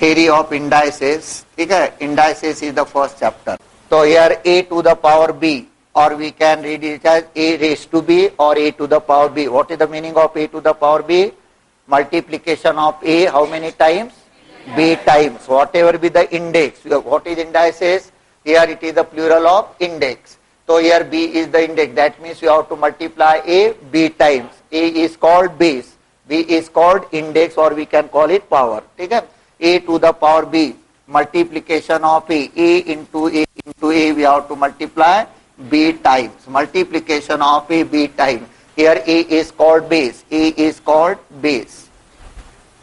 theory of indices. ठीक है, indices is the first chapter. So here a to the power b, or we can read it as a raised to b or a to the power b. What is the meaning of a to the power b? Multiplication of a how many times? B times. Whatever be the index. What is indices? Here it is the plural of index. So here b is the index. That means you have to multiply a b times. A is called base. B is called index, or we can call it power. ठीक है, a to the power b, multiplication of a into a, we have to multiply b times. Multiplication of a b times. Here a is called base. A is called base.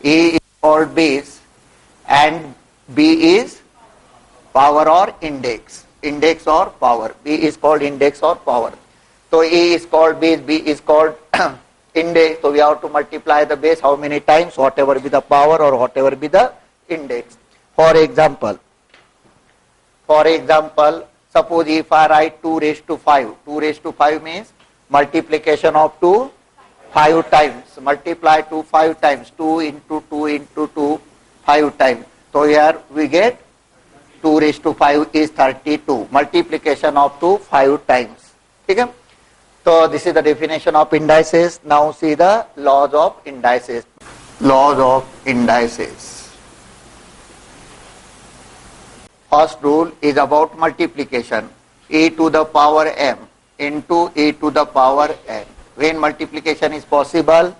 A is called base, and b is power or index. Index or power. B is called index or power. So a is called base, b is called index. So we have to multiply the base how many times? Whatever be the power or whatever be the index. For example, suppose if I write 2 raised to 5. 2 raised to 5 means multiplication of 2 5 times. Multiply 2 5 times. 2 into 2 into 2 5 times. So here we get 2 raised to 5 is 32. Multiplication of 2 5 times. Okay? So this is the definition of indices. Now see the laws of indices. Laws of indices. First rule is about multiplication. A to the power m into a to the power n. When multiplication is possible,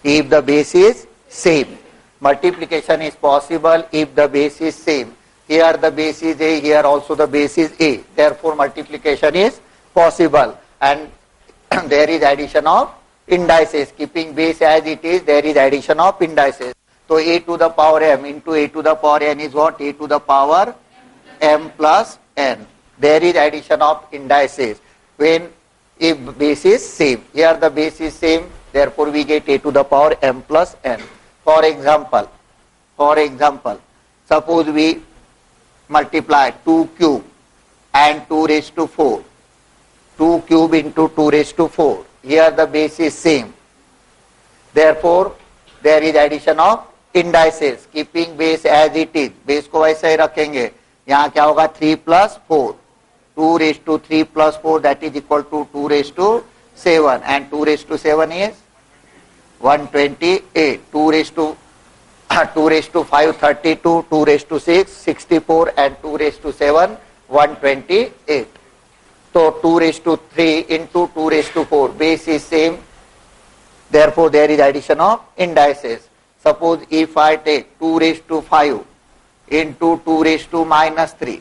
if the base is same. Multiplication is possible if the base is same. Here the base is a, here also the base is a. Therefore multiplication is possible. And there is addition of indices. Keeping base as it is, there is addition of indices. So a to the power m into a to the power n is what? A to the power m plus n. There is addition of indices when if base is same. Here the base is same, therefore we get a to the power m plus n. For example, suppose we multiply 2 cube and 2 raised to 4. 2 cube into 2 raised to 4. Here the base is same. Therefore, there is addition of indices. Keeping base as it is. Base को वैसे ही रखेंगे. यहाँ क्या होगा? 3 plus 4. 2 raised to 3 plus 4, that is equal to 2 raised to 7. And 2 raised to 7 is 128. 2 raised to 5 32. 2 raised to 6 64. And 2 raised to 7 128. So 2 raised to 3 into 2 raised to 4. Base is same. Therefore there is addition of indices. Suppose if I take 2 raised to 5 into 2 raised to minus 3.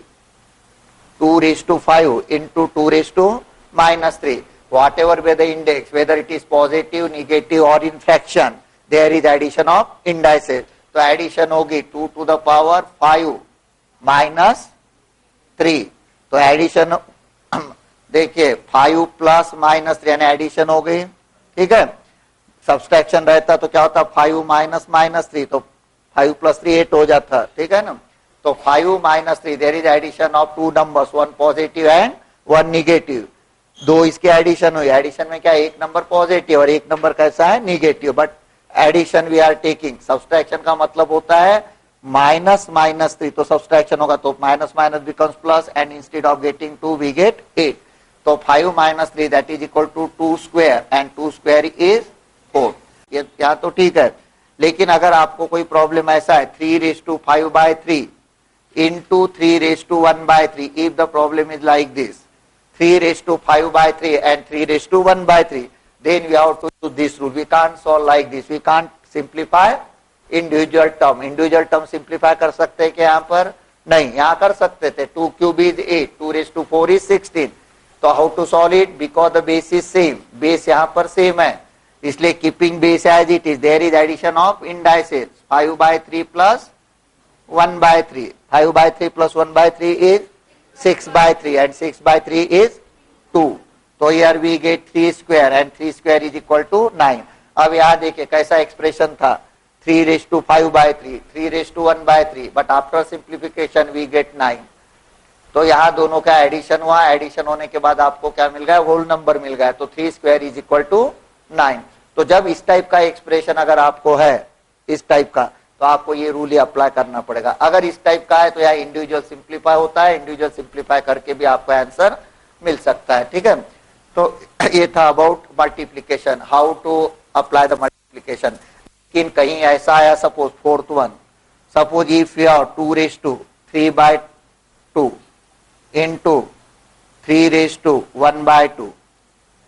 2 raised to 5 into 2 raised to minus 3. Whatever be the index, whether it is positive, negative or in fraction, there is addition of indices. So addition होगी 2 to the power 5 minus 3. तो addition देखिए 5 plus minus 3 यानी addition हो गई. ठीक है, subtraction रहता तो क्या होता? 5 माइनस माइनस 3, तो 5 प्लस 3 8 हो जाता. ठीक है ना. तो 5 minus 3, there is addition of 2 numbers, 1 positive and 1 negative. 2 इसके एडिशन हुई. एडिशन में क्या? एक नंबर पॉजिटिव और एक नंबर कैसा है? Negative. But addition we are taking. Subtraction का मतलब होता है माइनस माइनस 3, तो सब्सट्रैक्शन होगा तो minus minus becomes plus, and instead of getting 2 we get 8. तो 5 minus 3 that is equal to 2 square, and 2 square is 4. ये यहाँ तो ठीक है. लेकिन अगर आपको कोई प्रॉब्लम ऐसा है 3 raised to 5 by 3 into 3 raised to 1 by 3, if the problem is like this, 3 raised to 5 by 3 and 3 raised to 1 by 3, then we have to use this rule. We can't solve like this. We can't simplify individual term. Individual term simplify कर सकते हैं क्या यहाँ पर? नहीं. यहाँ कर सकते थे. 2 cube is 8, 2 raised to 4 is 16. तो how to solve it? Because the base is same. Base यहाँ पर सेम है, इसलिए keeping base as it is, there is addition of indices. 5 by 3 plus 1 by 3. 5 by 3 plus 1 by 3 is 6 by 3, and 6 by 3 is 2. तो here we get 3 square, and 3 square is equal to 9. अब यहाँ देखिए कैसा expression था. 3 raised to 5 by 3, 3 raised to 1 by 3, but after simplification we get 9. तो यहाँ दोनों का एडिशन हुआ. एडिशन होने के बाद आपको क्या मिल गया? होल नंबर मिल गया. तो 3 square is equal to 9. तो जब इस टाइप का एक्सप्रेशन अगर आपको है, इस टाइप का, तो आपको ये रूल ही अप्लाई करना पड़ेगा। अगर इस टाइप का है तो यहाँ इंडिविजुअल सिंप्लीफाई होता है, इंडिविजुअल सिंप्लीफाई करके भी आपको आंसर मिल सकता है। ठीक है, तो ये था about multiplication, how to apply the multiplication. लेकिन कहीं ऐसा आया, suppose fourth one, suppose if you have 2^3/2 into 3^1/2,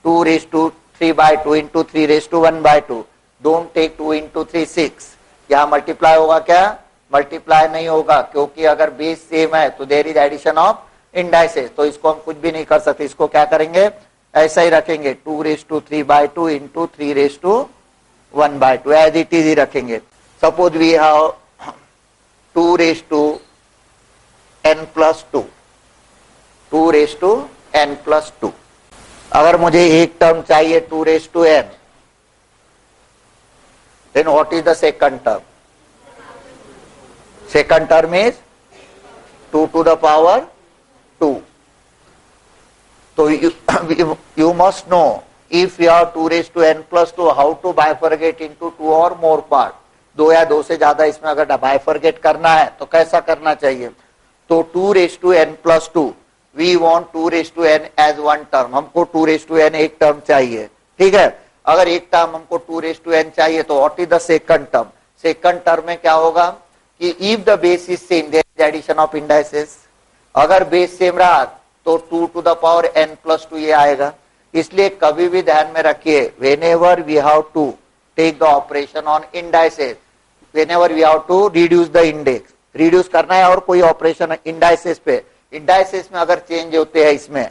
2^3/2 into 3^1/2, don't take 2 into 3 6, यहाँ मल्टीप्लाई होगा क्या? मल्टीप्लाई नहीं होगा, क्योंकि अगर बेस सेम है तो there is addition of indices, तो इसको हम कुछ भी नहीं कर सकते। इसको क्या करेंगे, ऐसा ही रखेंगे, 2^3/2 into 3^1/2 एज इट इज ही रखेंगे। Suppose we have 2^n+2, 2^n+2। अगर मुझे एक टर्म चाहिए 2^n, then what is the second term? Second term is 2 to the power 2. So you must know, if you have 2^n+2, how to bifurcate into 2 or more part, 2 या 2 से ज्यादा इसमें अगर bifurcate करना है तो कैसा करना चाहिए? तो 2^n+2, we want 2^n as one term, हमको 2^n एक टर्म चाहिए। ठीक है, अगर एक टर्म हमको 2^n चाहिए तो what is the second term? Second term में क्या होगा कि if the base is same there is addition of indices. अगर बेस सेम रहा तो 2 to the power n+2 ये आएगा। इसलिए कभी भी ध्यान में रखिए, whenever we have to take the operation on indices, whenever we have to reduce the index, reduce करना है और कोई ऑपरेशन इंडाइसेस पे, इंडाइसेस में अगर चेंज होते हैं इसमें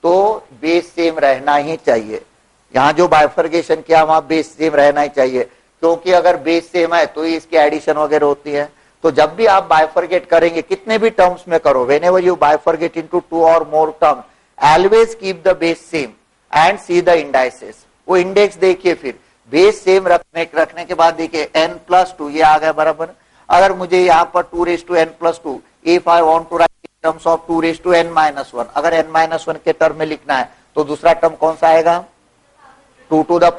तो बेस सेम रहना ही चाहिए। यहाँ जो बाइफर्गेशन किया वहां बेस सेम रहना ही चाहिए, क्योंकि अगर बेस सेम है तो इसकी एडिशन वगैरह होती है। तो जब भी आप बाइफर्गेट करेंगे, कितने भी टर्म्स में करो, व्हेनेवर यू बाइफर्गेट इनटू 2 और मोर term, always keep the base same and see the indices. वो इंडेक्स देखिए, फिर बेस सेम रखने के बाद देखिए n+2 ये आ गया बराबर। अगर मुझे यहाँ पर 2^n+2, if I want to write in terms of 2^n-1, अगर n-1 के टर्म में लिखना है तो दूसरा टर्म कौन सा आएगा? 2 to the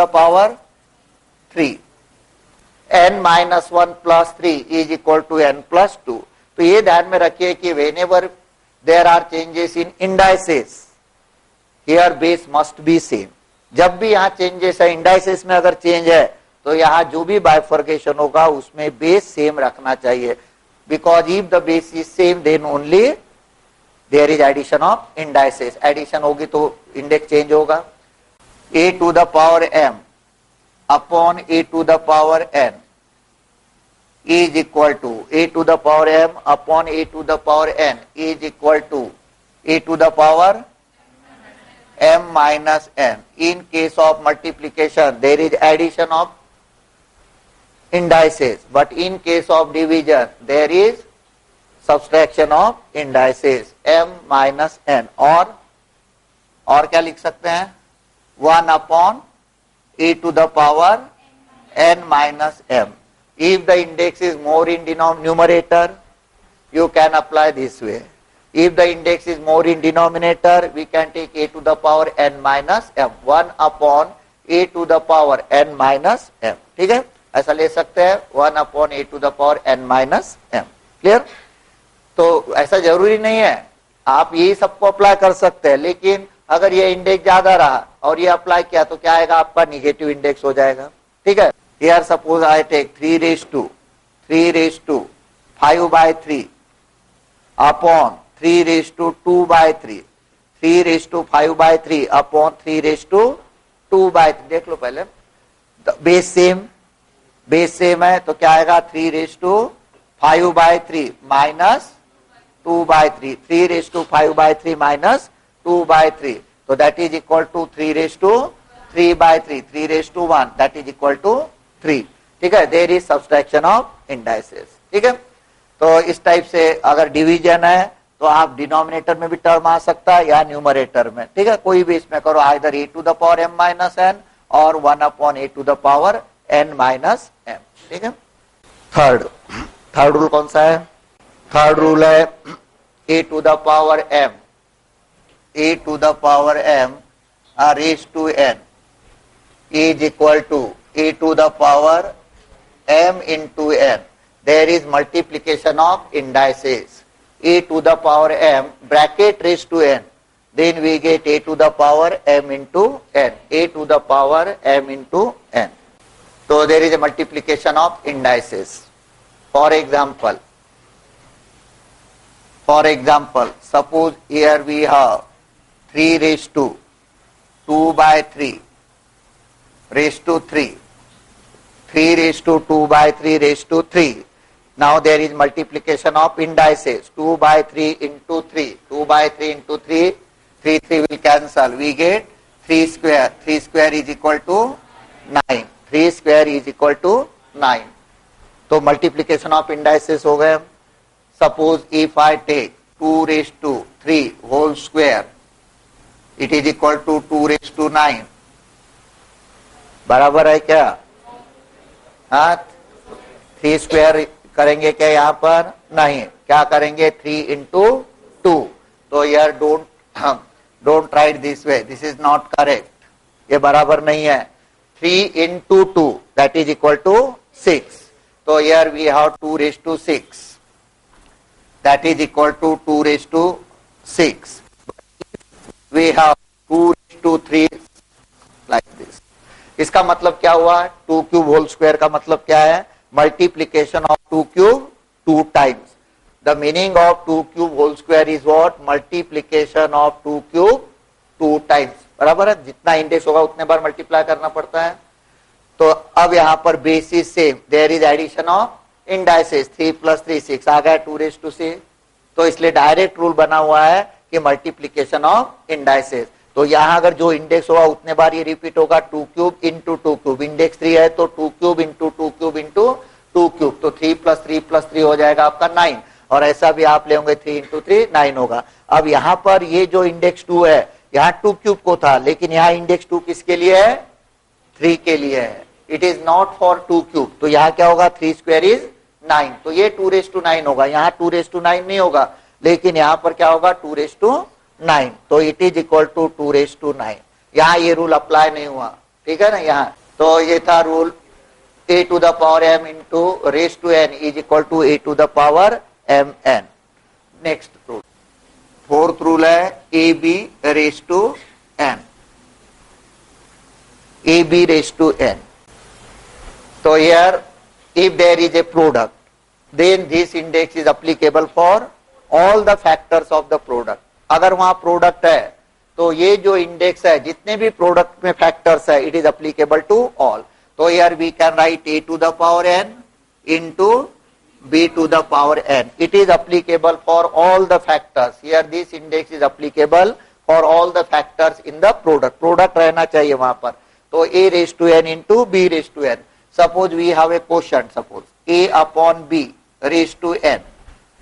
power 3, n-1 plus 3 is equal to n+2। तो ये ध्यान में रखिए कि whenever there are changes in indices, here base must be same। जब भी यहाँ चेंजेस है, इंडाइसेस में अगर चेंज है तो यहाँ जो भी बाइफर्केशन होगा उसमें बेस सेम रखना चाहिए, because if the base is same then only there is addition of indices. Addition होगी तो इंडेक्स चेंज होगा। a to the power m upon a to the power n is equal to a to the power m upon a to the power n is equal to a to the power m minus n। In case of multiplication there is addition of indices, but in case of division there is subtraction of indices, m minus n। और क्या लिख सकते हैं? 1 upon a to the power n minus m। If the index is more in numerator, you can apply this way. If the index is more in denominator, we can take a to the power n minus m, 1 upon a to the power n minus m। ठीक है, ऐसा ले सकते हैं, 1 upon a to the power n minus m। Clear? तो ऐसा जरूरी नहीं है, आप यही सबको अप्लाई कर सकते हैं, लेकिन अगर ये इंडेक्स ज्यादा रहा और ये अप्लाई किया तो क्या आएगा? आपका निगेटिव इंडेक्स हो जाएगा। ठीक है, here suppose I take 3^5/3 upon 3^2/3, 3^5/3 upon 3^2/3। देख लो पहले, बेस सेम है तो क्या आएगा? 3^5/3 माइनस 2/3, 3^5/3 माइनस 2/3, तो that is equal to 3^3/3, 3^1 that is equal to 3। ठीक है, there is subtraction of indices. ठीक है, तो इस टाइप से अगर डिवीजन है तो आप डिनोमिनेटर में भी टर्म आ सकता है या न्यूमरेटर में। ठीक है, कोई भी इसमें करो, either a to the power m minus n और 1 upon a to the power n minus m। ठीक है, थर्ड रूल कौन सा है? थर्ड रूल है a to the power m, a to the power m raised to n is equal to a to the power m into n. There is multiplication of indices. A to the power m bracket raised to n. Then we get a to the power m into n. A to the power m into n. So there is a multiplication of indices. For example, suppose here we have 3 raised to 2 by 3 raised to 3. 3 raised to 2 by 3 raised to 3. Now there is multiplication of indices. 2 by 3 into 3. 2 by 3 into 3. 3 will cancel. We get 3 square. 3 square is equal to 9. 3 square is equal to 9. तो multiplication of indices हो गए. Suppose if I take 2 raised to 3 whole square, it is equal to 2 raised to 9. बराबर है क्या? हाँ, 3 square करेंगे क्या यहाँ पर? नहीं. क्या करेंगे? 3 into 2. तो यार don't write this way. This is not correct. ये बराबर नहीं है. 3 into 2 that is equal to 6. So here we have 2 raised to 6. That is equal to 2 raised to 6. We have 2 raised to 3 like this. इसका मतलब क्या हुआ? 2 cube whole square का मतलब क्या है? Multiplication of 2 cube 2 times. The meaning of 2 cube whole square is what? Multiplication of 2 cube 2 times. बराबर है. जितना इंडेक्स होगा उतने बार मल्टीप्लाई करना पड़ता है. तो अब यहाँ पर basis same. There is addition of indices. 3 + 3 6 आ गया 2 raised to 6. तो इसलिए डायरेक्ट रूल बना हुआ है कि मल्टीप्लीकेशन ऑफ इंडाइसेस. तो यहाँ अगर जो इंडेक्स होगा उतने बार ये रिपीट होगा. 2 क्यूब इंटू 2 क्यूब. इंडेक्स 3 है तो 2 cube into 2 cube into 2 cube. तो 3 + 3 + 3 हो जाएगा आपका 9. और ऐसा भी आप ले होंगे 3 इंटू 3 9 होगा. अब यहाँ पर ये जो इंडेक्स 2 है यहाँ 2 क्यूब को था, लेकिन यहाँ इंडेक्स 2 किसके लिए है? 3 के लिए है. It is not for 2 cube. तो यहाँ क्या होगा? 3 स्क्वायर इज 9. तो ये 2 raised to 9 होगा. यहाँ 2 raised to 9 नहीं होगा, लेकिन यहाँ पर क्या होगा? 2 raised to 9. तो it is equal to 2 raised to 9. यहाँ ये रूल अप्लाई नहीं हुआ. ठीक है ना. यहाँ तो ये था rule a to the power m into raised to n is equal to a to the power mn. Next rule, fourth rule है ab raised to n. ab raised to n. So here if there is a product, then this index is applicable for all the factors of the product. अगर वहां product है तो ये जो index है जितने भी प्रोडक्ट में फैक्टर्स है it is applicable to all. तो here we can write a to the power n into b to the power n. It is applicable for all the factors. Here this index is applicable for all the factors in the product. Product रहना चाहिए वहां पर. तो a raised to n into b raised to n. Suppose we have a quotient, suppose a upon b raised to n.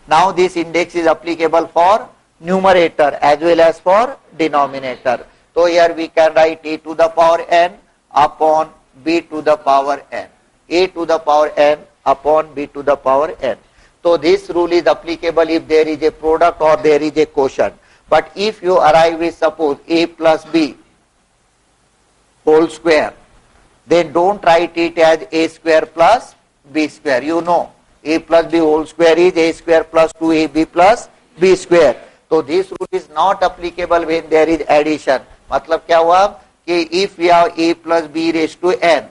Now this index is applicable for numerator as well as for denominator. So here we can write a to the power n upon b to the power n. A to the power n upon b to the power n. So this rule is applicable if there is a product or there is a quotient. But if you arrive with suppose a plus b whole square, then don't write it as a square plus b square. You know a plus b whole square is a square plus 2ab plus b square. So this rule is not applicable when there is addition. मतलब क्या हुआ कि if we have a plus b raised to n,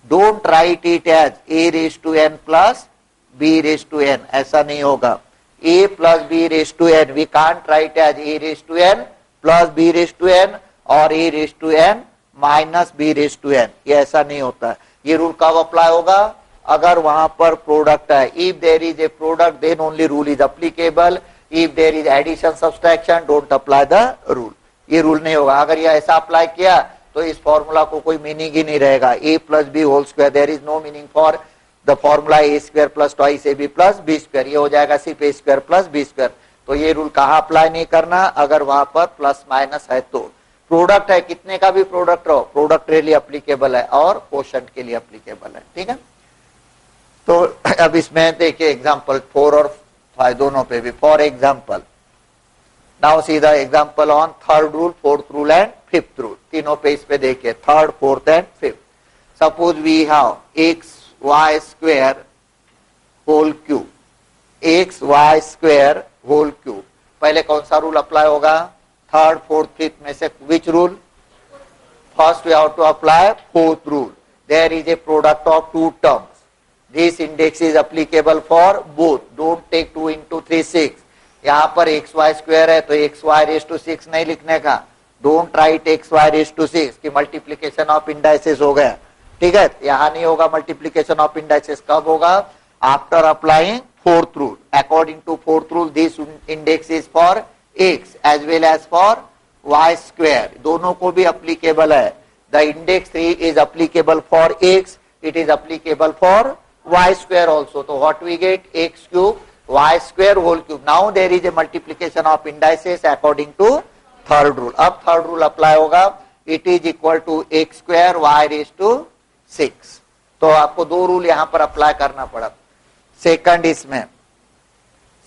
don't write it as a raised to n plus b raised to n. ऐसा नहीं होगा. a plus b raised to n we can't write as a raised to n plus b raised to n or a raised to n minus B raise to N. ये ऐसा नहीं होता है. ये rule कब अप्लाई होगा? अगर वहां पर प्रोडक्ट है. If there is a product then only rule is applicable. If there is addition subtraction don't apply the rule. ये रूल नहीं होगा. अगर ये ऐसा अप्लाई किया तो इस फॉर्मूला को कोई मीनिंग ही नहीं रहेगा. A plus B whole square, there is no meaning for the formula A square plus twice A B plus B square. ये हो जाएगा सिर्फ A square plus B square. तो ये रूल कहाँ अप्लाई नहीं करना? अगर वहां पर प्लस माइनस है तो. प्रोडक्ट है, कितने का भी प्रोडक्ट रहो, प्रोडक्ट के लिए अप्लीकेबल है और क्वोशंट के लिए अप्लीकेबल है. ठीक है. तो अब इसमें देखिए एग्जांपल 4 और 5 दोनों पे भी. For example now see the example on third rule, fourth rule and fifth rule. तीनों पे इस पे देखिए, third, fourth and fifth. Suppose we have x Y square whole cube, X Y square whole cube. पहले कौन सा rule apply होगा? Third fourth fifth में से which rule? First we have to apply fourth rule. There is a product of two terms. This index is applicable for both. Don't take 2 into 3 6. यहाँ पर xy square है तो xy raised to 6 नहीं लिखने का. Don't write xy raised to 6 कि multiplication of indices हो गया. ठीक है, यहाँ नहीं होगा multiplication of indices. कब होगा? After applying fourth rule. According to fourth rule, this index is for x as well as for y square. दोनों को भी applicable है. The index 3 is applicable for x, it is applicable for y square also. So what we get? X cube y square whole cube. Now there is a multiplication of indices according to third rule. अब third rule apply होगा. It is equal to x square y raised to 6. तो आपको दो rule यहाँ पर apply करना पड़ा. Second इसमें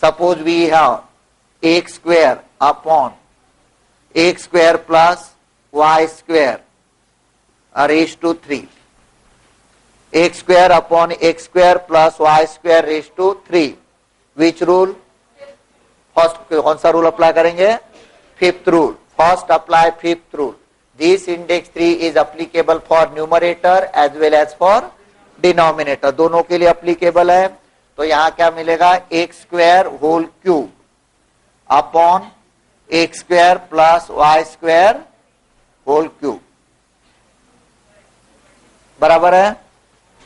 suppose we have x square upon x square plus y square raised to 3. X square upon x square plus y square raised to 3. Which rule? First कौन सा रूल अप्लाई करेंगे? Fifth rule. First apply fifth rule. This index 3 is applicable for numerator as well as for denominator. दोनों के लिए applicable है. तो यहाँ क्या मिलेगा? x square whole cube upon x square plus y square whole cube बराबर है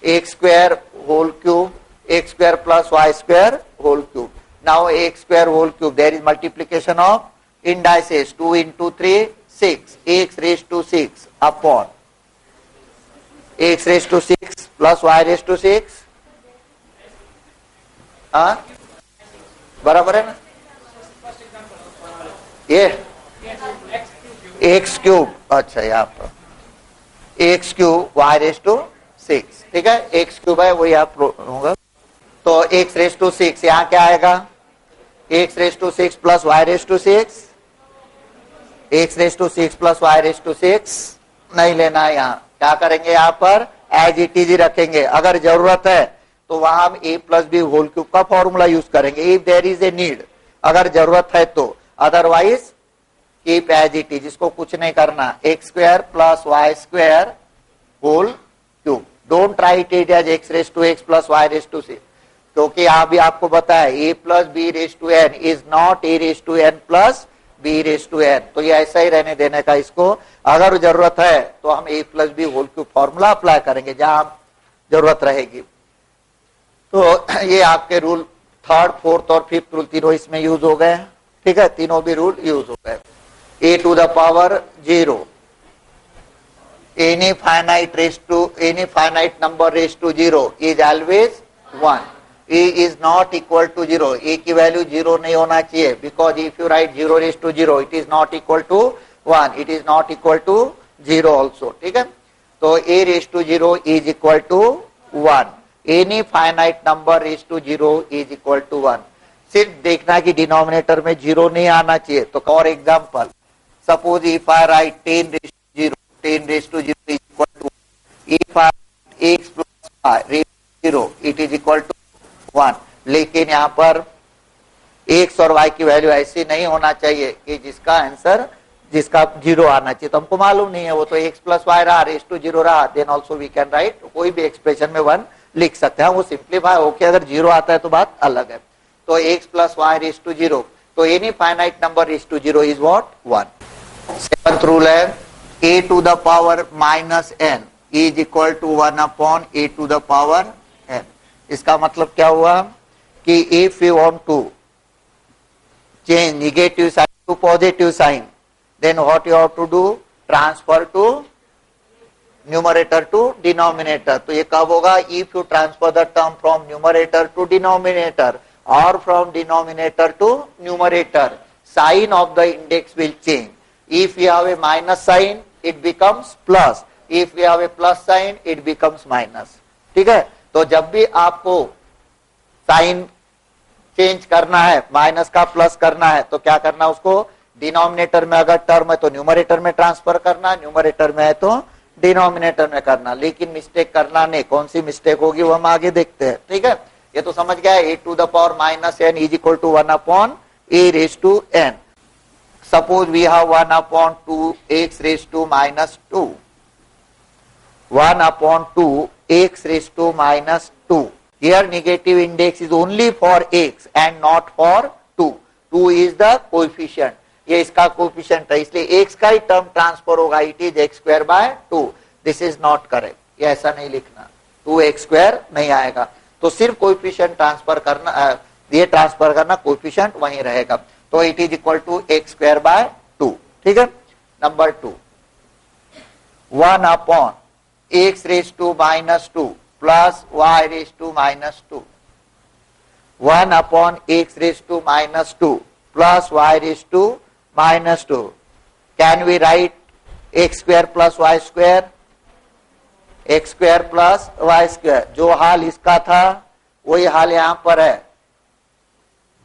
x square whole cube, x square plus y square whole cube. Now x square whole cube, there is multiplication of indices. 2 into 3 6, x raised to 6 upon x raised to 6 plus y raised to 6 बराबर है ना? ये x cube, अच्छा यहाँ पर X cube Y raise to 6. ठीक है, x cube है वो यहाँ होगा. तो एक्स रेस टू 6 यहाँ क्या आएगा? X raise to 6 plus Y raise to 6. X raise to 6 plus Y raise to 6 नहीं लेना है. यहाँ क्या करेंगे? यहाँ पर एज इट इज रखेंगे. अगर जरूरत है तो वहां हम a plus B whole cube का फॉर्मूला यूज करेंगे if there is a need, अगर जरूरत है तो. Otherwise keep as it is, इसको कुछ नहीं करना. X square plus Y square whole cube. Don't write it as X raise to X plus Y raise to C, क्योंकि यहाँ भी आपको बताया A plus B raise to N is not A raise to N plus B raise to N. तो ये ऐसा ही रहने देने का इसको. अगर जरूरत है तो हम A plus B whole cube formula apply करेंगे जहां जरूरत रहेगी. तो ये आपके रूल थर्ड फोर्थ और फिफ्थ रूल तीनों इसमें यूज हो गए. ठीक है, तीनों भी रूल यूज हो गए. a to the power 0, any finite number raised to 0 is always 1. a is not equal to 0. a की वैल्यू 0 नहीं होना चाहिए, because if you write 0 raised to 0 it is not equal to 1, it is not equal to 0 also. ठीक है, तो a raised to 0 is equal to 1. Any finite number raised to 0 is equal to 1. सिर्फ देखना कि denominator में 0 नहीं आना चाहिए. तो for example suppose if I right 10 raised to 0, 10 raised to 0 is equal to 1. If I x plus y raised to 0 it is equal to 1. लेकिन यहाँ पर x और y की वैल्यू ऐसी नहीं होना चाहिए कि जिसका आंसर जिसका 0 आना चाहिए. तो हमको मालूम नहीं है, वो तो x प्लस वाई रहा, रेस टू 0 रहा, then also we can write कोई भी एक्सप्रेशन में 1 लिख सकते हैं. वो सिंप्लीफाई होके अगर 0 आता है तो बात अलग है. तो x plus Y raise to 0, तो any finite number raise to 0 is what? 1. Seventh rule है a to the power minus n is equal to 1 upon a to the power n. इसका मतलब क्या हुआ कि if you want to change negative sign to positive sign, then what you have to do? Transfer to numerator to denominator. तो ये कब होगा? If you transfer the term from numerator to denominator or from denominator to numerator, sign of the index will change. If we have a minus sign, it becomes plus. If we have a plus sign, it becomes minus. ठीक है, तो जब भी आपको sign change करना है, minus का plus करना है, तो क्या करना? उसको डिनोमिनेटर में अगर टर्म है तो न्यूमरेटर में ट्रांसफर करना, न्यूमरेटर में है तो डिनोमिनेटर में करना, लेकिन मिस्टेक करना नहीं। कौन सी मिस्टेक होगी वो हम आगे देखते हैं, ठीक है। ये तो समझ गया, A to the power minus N is equal to 1 upon A raise to N. Suppose we have 1 upon 2 X raise to minus 2, 1 upon 2 x raised to minus 2. Here negative index is only for x and not for 2. 2 is the coefficient. ये इसका coefficient है, इसलिए x का ही term transfer होगा, it is x square by 2. This is not correct, ये ऐसा नहीं लिखना, 2x स्क्वायर नहीं आएगा। तो सिर्फ कोएफिशिएंट ट्रांसफर करना, ये ट्रांसफर करना, कोएफिशिएंट वहीं रहेगा। तो it is equal to x square by 2, ठीक है। Number 2, 1 upon x raised to minus 2 plus y raised to minus 2. 1 upon x raised to minus 2 plus y raised to minus 2. Can we write x square plus y square? x square plus y square. जो हाल इसका था वही हाल यहाँ पर है।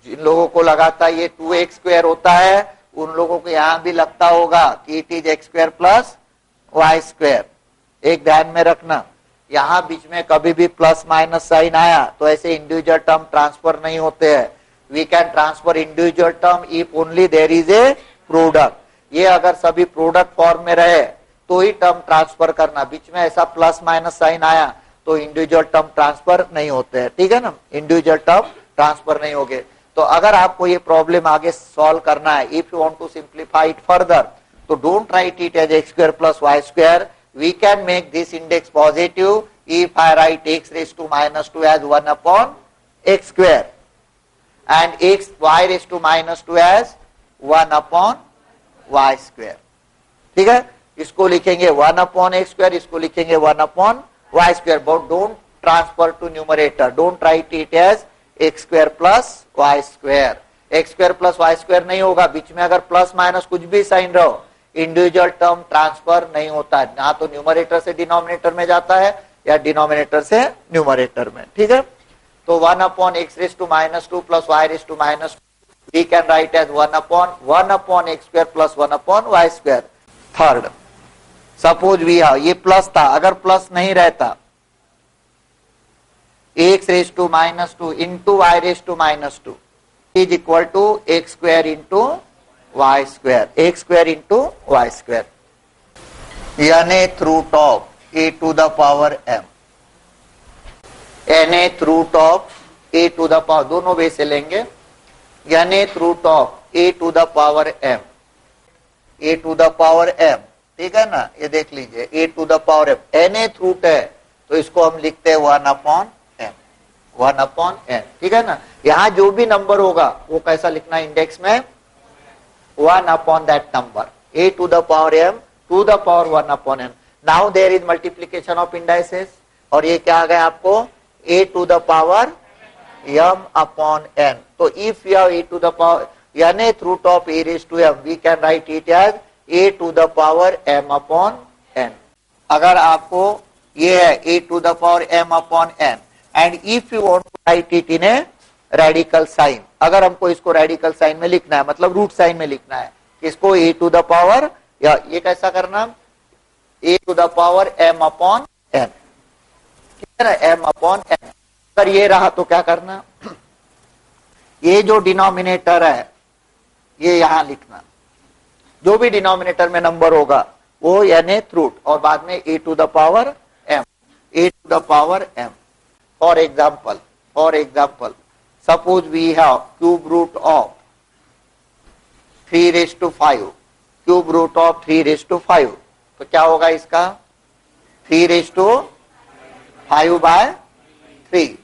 जिन लोगों को लगाता ये 2x स्क्वायर होता है, उन लोगों को यहाँ भी लगता होगा कि it is x square plus y square. एक ध्यान में रखना, यहां बीच में कभी भी प्लस माइनस साइन आया तो ऐसे इंडिविजुअल टर्म ट्रांसफर नहीं होते हैं। We can transfer individual term if only there is a product. ये अगर सभी प्रोडक्ट फॉर्म में रहे तो ही टर्म ट्रांसफर करना, बीच में ऐसा प्लस माइनस साइन आया तो इंडिविजुअल टर्म ट्रांसफर नहीं होते हैं, ठीक है ना। इंडिविजुअल टर्म ट्रांसफर नहीं होंगे। तो अगर आपको ये प्रॉब्लम आगे सॉल्व करना है, if you want to simplify it further, तो don't write it as x square plus y square. We can make this index positive if I write x raised to minus 2 as 1 upon x square and y raised to minus 2 as 1 upon y square, ठीक है। इसको लिखेंगे 1 upon x square, इसको लिखेंगे 1 upon y square, but don't transfer to numerator, don't write it as x square plus y square। x square plus y square नहीं होगा, बीच में अगर प्लस माइनस कुछ भी साइन रहो, इंडिविजुअल टर्म ट्रांसफर नहीं होता है, ना तो न्यूमरेटर से डिनोमिनेटर में जाता है या डिनोमिनेटर से न्यूमरेटर में, ठीक है। तो 1 upon x raise to minus 2 plus y raise to minus 2 we can write as 1 upon x square plus 1 upon y square. Third, suppose we have, ये प्लस था, अगर प्लस नहीं रहता, x raise to minus 2 into y raise to minus 2 is equal to x square into y square, x square into y square, nth root of a to the power m, nth root of a to the power, दोनों वे से लेंगे, nth root of a to the power m, a to the power m, ठीक है ना। ये देख लीजिए, a to the power m nth root है तो इसको हम लिखते हैं 1 अपॉन m, 1 अपॉन n, ठीक है ना। यहां जो भी नंबर होगा वो कैसा लिखना इंडेक्स में, 1 upon that number, a to the power m to the power 1 upon m. Now there is multiplication of indices, और ये क्या आ गया आपको, a to the power m upon n. तो if you have a to the power nth root of a raised to m, we can write it as a to the power m upon n. अगर आपको ये है a to the power m upon n, and if you want to write it in a radical sign, अगर हमको इसको radical sign में लिखना है, मतलब रूट साइन में लिखना है, इसको a टू द पावर, या ये कैसा करना, a to the power m upon n, ठीक है ना, m अपॉन n। अगर ये रहा तो क्या करना, ये जो डिनोमिनेटर है ये यहां लिखना, जो भी डिनोमिनेटर में नंबर होगा वो nth रूट और बाद में a to the power m, a to the power m। For example suppose we have cube root of 3 raised to 5, cube root of 3 raised to 5, तो क्या होगा इसका, 3 raised to 5 by 3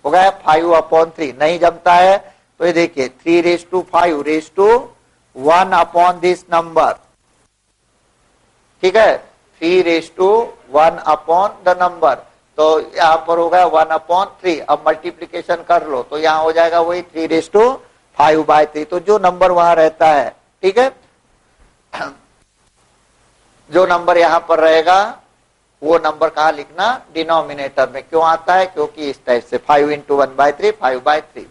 हो गया, 5 upon 3 नहीं जमता है तो ये देखिए 3 raised to 5 raised to 1 upon this number, ठीक है, 3 raised to 1 upon the number, तो यहाँ पर होगा 1 अपॉन 3। अब मल्टीप्लीकेशन कर लो तो यहाँ हो जाएगा वही 3 रेज टू 5 बाय 3, तो जो नंबर वहां रहता है, ठीक है, जो नंबर यहाँ पर रहेगा वो नंबर कहाँ लिखना, डिनोमिनेटर में। क्यों आता है, क्योंकि इस टाइप से 5 इंटू 1 बाय 3, 5 बाय 3।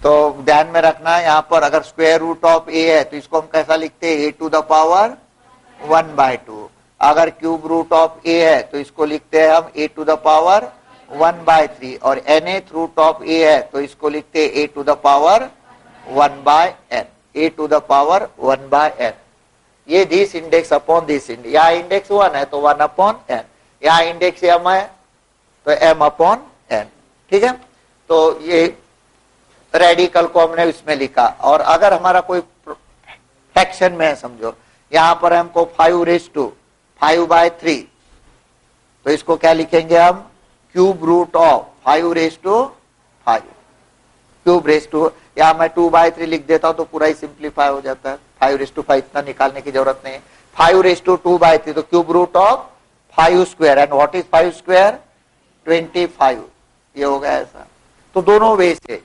तो ध्यान में रखना, यहाँ पर अगर स्क्वायर रूट ऑफ ए है तो इसको हम कैसा लिखते हैं, a to the power 1 by 2, अगर क्यूब रूट ऑफ ए है तो इसको लिखते हैं हम ए टू द पावर 1/3 और nth रूट ऑफ ए है तो इसको लिखते हैं A to the power 1/n, A to the power 1/n। ये this index upon this index, यहाँ इंडेक्स 1 है तो 1/n, यहाँ इंडेक्स m है तो m/n। ठीक है, तो ये रेडिकल को हमने इसमें लिखा। और अगर हमारा कोई फ्रैक्शन में है, समझो यहां पर हमको 5/3, तो इसको क्या लिखेंगे हम, cube root of 5/5, cube raise to, या मैं 2/3 लिख देता हूं तो पूरा ही सिंप्लीफाई हो जाता है, 5/5 इतना निकालने की जरूरत नहीं है। 5/2/3 तो cube root of 5 square, and what is 5 square, 25, ये हो गया ऐसा। तो दोनों वे से